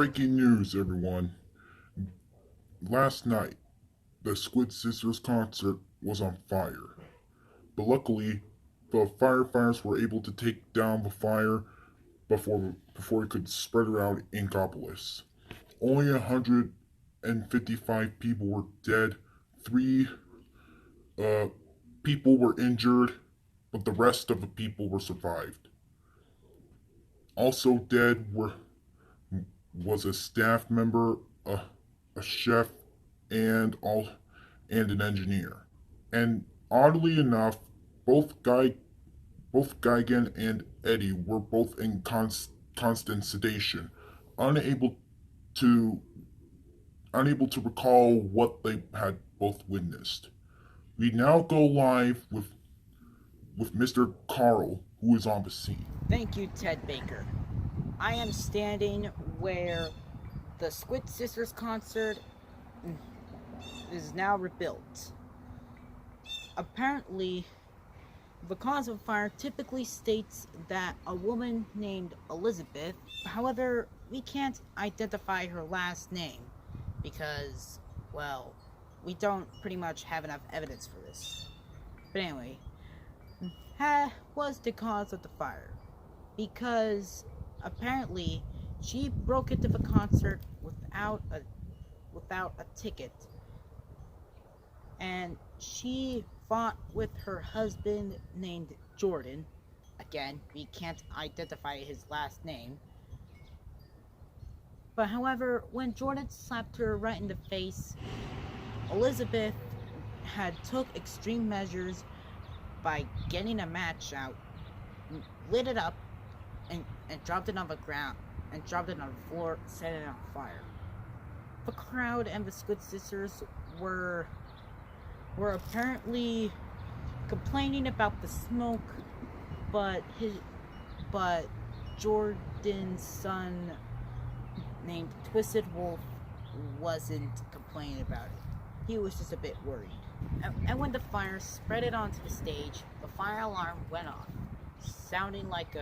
breaking news, everyone. Last night, the Squid Sisters concert was on fire. But luckily, the firefighters were able to take down the fire before it could spread around Inkopolis. Only 155 people were dead. Three uh, people were injured, but the rest of the people were survived. Also dead was a staff member, a chef, and all and an engineer. And oddly enough, both Guy both Geigen and Eddie were both in constant sedation, unable to unable to recall what they had both witnessed. We now go live with Mr. Carl, who is on the scene. Thank you, Ted Baker. I am standing where the Squid Sisters concert is now rebuilt. Apparently, the cause of fire typically states that a woman named Elizabeth. However, we can't identify her last name because, well, we don't pretty much have enough evidence for this. But anyway, was the cause of the fire because apparently she broke into the concert without a ticket, and she fought with her husband named Jordan. Again, we can't identify his last name. But however, when Jordan slapped her right in the face, Elizabeth had took extreme measures by getting a match out, lit it up, and dropped it on the ground, and dropped it on the floor, setting it on fire. The crowd and the Squid Sisters were apparently complaining about the smoke, but Jordan's son named Twisted Wolf wasn't complaining about it. He was just a bit worried. And when the fire spread it onto the stage, the fire alarm went off, sounding like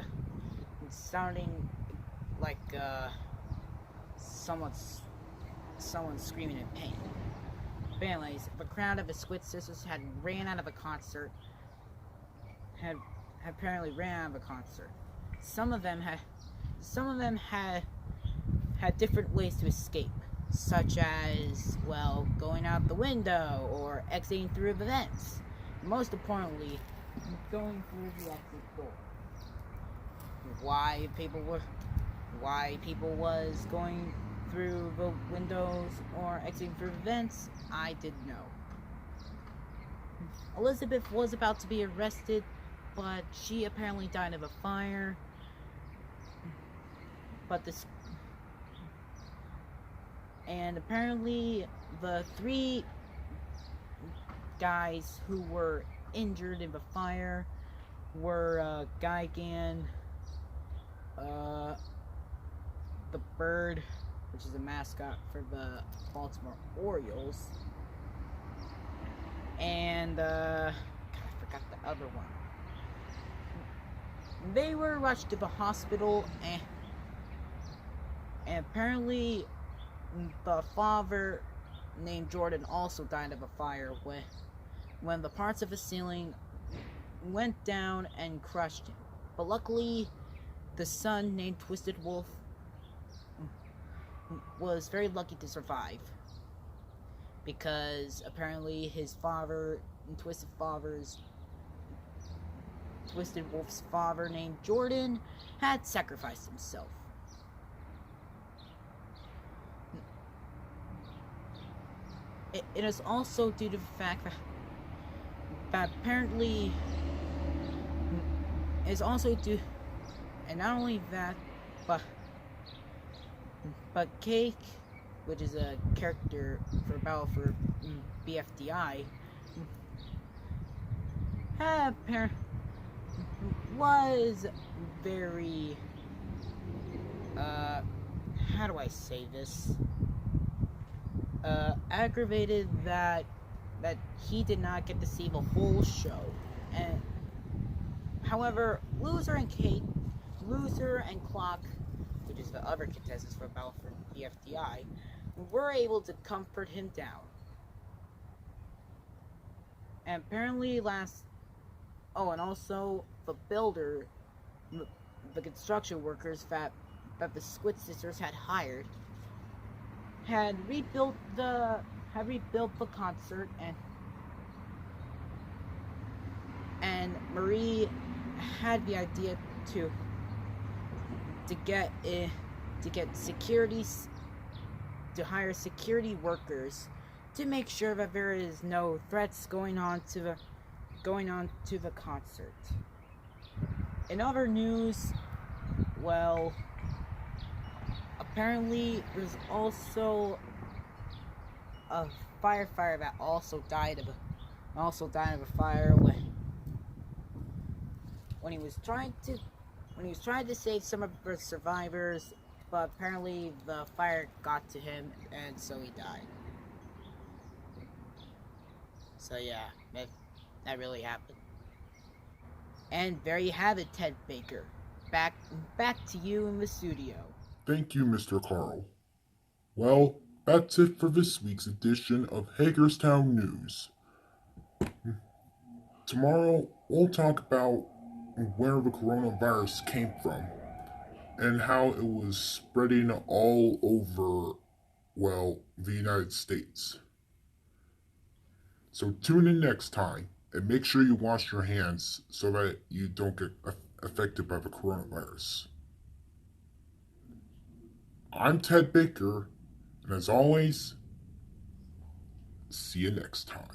someone screaming in pain. But anyways, the crowd of the Squid Sisters had ran out of a concert. Had apparently ran out of a concert. Some of them had different ways to escape, such as, well, going out the window or exiting through the vents. Most importantly, going through the exit door. Why people was going through the windows or exiting through the vents, I didn't know. Elizabeth was about to be arrested, but she apparently died of a fire. And apparently the three guys who were injured in the fire were Geigen, the Bird, which is a mascot for the Baltimore Orioles, and I forgot the other one. They were rushed to the hospital, and apparently the father named Jordan also died of a fire when the parts of the ceiling went down and crushed him. But luckily, the son named Twisted Wolf was very lucky to survive, because apparently his father and Twisted Wolf's father named Jordan had sacrificed himself. It is also due to the fact that apparently is also due, and not only that, but Cake, which is a character for Battle for BFDI, was very how do I say this? Aggravated that he did not get to see the whole show. And however, Loser and Clock, which is the other contestants for Battle for the FDI, were able to comfort him down. And apparently, last. Oh, and also the builder, the construction workers that the Squid Sisters had hired, had rebuilt the concert, and Marie had the idea to to get to get securities to hire security workers to make sure that there is no threats going on to the concert. In other news, well, apparently there's also a firefighter that also died of a fire when he was trying to save some of the survivors, but apparently the fire got to him and so he died. So yeah, that really happened. And there you have it, Ted Baker. Back to you in the studio. Thank you, Mr. Carl. Well, that's it for this week's edition of Hagerstown News. Tomorrow, we'll talk about where the coronavirus came from and how it was spreading all over, well, the United States. So tune in next time and make sure you wash your hands so that you don't get affected by the coronavirus. I'm Ted Baker, and as always, see you next time.